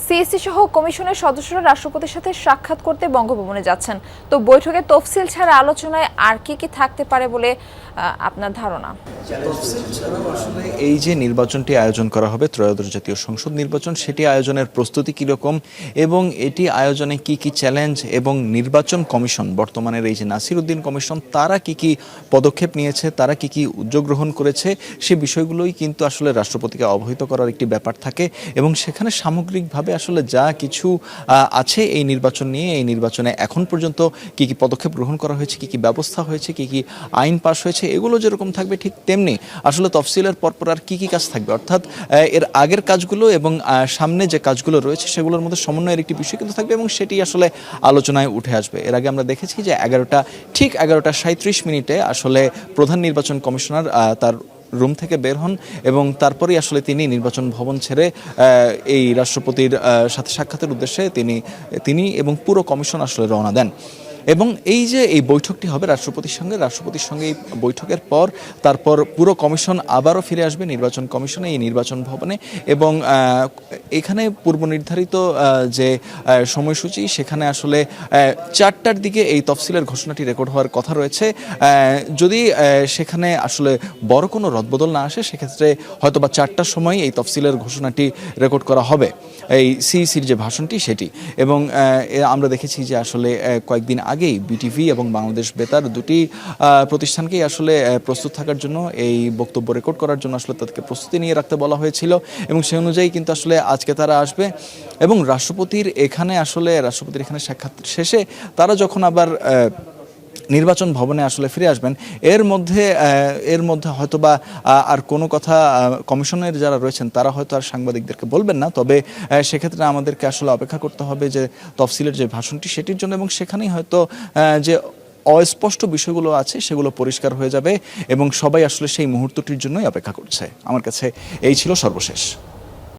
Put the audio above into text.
CSC সহ কমিশনের সদস্যরা রাষ্ট্রপতির সাথে সাক্ষাৎ করতে বঙ্গভবনে যাচ্ছেন। তো বৈঠকে তফসিল ছাড়া আলোচনায় আর কি থাকতে পারে বলে আপনার ধারণা? এই যে নির্বাচনটি আয়োজন করা হবে ত্রয়োদশ জাতীয় সংসদ নির্বাচন, সেটি আয়োজনের প্রস্তুতি কীরকম এবং এটি আয়োজনে কি কি চ্যালেঞ্জ এবং নির্বাচন কমিশন বর্তমানের এই যে নাসির উদ্দিন কমিশন তারা কি কি পদক্ষেপ নিয়েছে, তারা কি কি উদ্যোগ গ্রহণ করেছে, সে বিষয়গুলোই কিন্তু আসলে রাষ্ট্রপতিকে অবহিত করার একটি ব্যাপার থাকে এবং সেখানে সামগ্রিকভাবে আসলে যা কিছু আছে এই নির্বাচন নিয়ে, এই নির্বাচনে এখন পর্যন্ত কি কি পদক্ষেপ গ্রহণ করা হয়েছে, কি কি ব্যবস্থা হয়েছে, কি কি আইন পাশ হয়েছে, এগুলো যেরকম থাকবে ঠিক তেমনি আসলে তফসিলের পরপর আর কি কি কাজ থাকবে, অর্থাৎ এর আগের কাজগুলো এবং সামনে যে কাজগুলো রয়েছে সেগুলোর মধ্যে সমন্বয়ের একটি বিষয় কিন্তু থাকবে এবং সেটি আসলে আলোচনায় উঠে আসবে। এর আগে আমরা দেখেছি যে 11:37 আসলে প্রধান নির্বাচন কমিশনার তার রুম থেকে বের হন এবং তারপরেই আসলে তিনি নির্বাচন ভবন ছেড়ে এই রাষ্ট্রপতির সাথে সাক্ষাতের উদ্দেশ্যে তিনি এবং পুরো কমিশন আসলে রওনা দেন। এবং এই যে এই বৈঠকটি হবে রাষ্ট্রপতির সঙ্গে এই বৈঠকের পর তারপর পুরো কমিশন আবারও ফিরে আসবে নির্বাচন কমিশনে, এই নির্বাচন ভবনে এবং এখানে পূর্ব নির্ধারিত যে সময়সূচি সেখানে আসলে 4টার দিকে এই তফসিলের ঘোষণাটি রেকর্ড হওয়ার কথা রয়েছে। যদি সেখানে আসলে বড় কোনো রদবদল না আসে সেক্ষেত্রে হয়তো বা 4টার সময় এই তফসিলের ঘোষণাটি রেকর্ড করা হবে, এই সিইসির যে ভাষণটি সেটি। এবং আমরা দেখেছি যে আসলে কয়েকদিন আগেই বিটিভি এবং বাংলাদেশ বেতার দুটি প্রতিষ্ঠানকেই আসলে প্রস্তুত থাকার জন্য এই বক্তব্য রেকর্ড করার জন্য আসলে তাদেরকে প্রস্তুতি নিয়ে রাখতে বলা হয়েছিল এবং সেই অনুযায়ী কিন্তু আসলে আজকে তারা আসবে এবং রাষ্ট্রপতির এখানে সাক্ষাৎ শেষে তারা যখন আবার নির্বাচন ভবনে আসলে ফিরে আসবেন এর মধ্যে হয়তোবা আর কোনো কথা কমিশনের যারা রয়েছেন তারা হয়তো আর সাংবাদিকদেরকে বলবেন না, তবে সেক্ষেত্রে আমাদেরকে আসলে অপেক্ষা করতে হবে যে তফসিলের যে ভাষণটি সেটির জন্য এবং সেখানেই হয়তো যে অস্পষ্ট বিষয়গুলো আছে সেগুলো পরিষ্কার হয়ে যাবে এবং সবাই আসলে সেই মুহূর্তটির জন্যই অপেক্ষা করছে। আমার কাছে এই ছিল সর্বশেষ।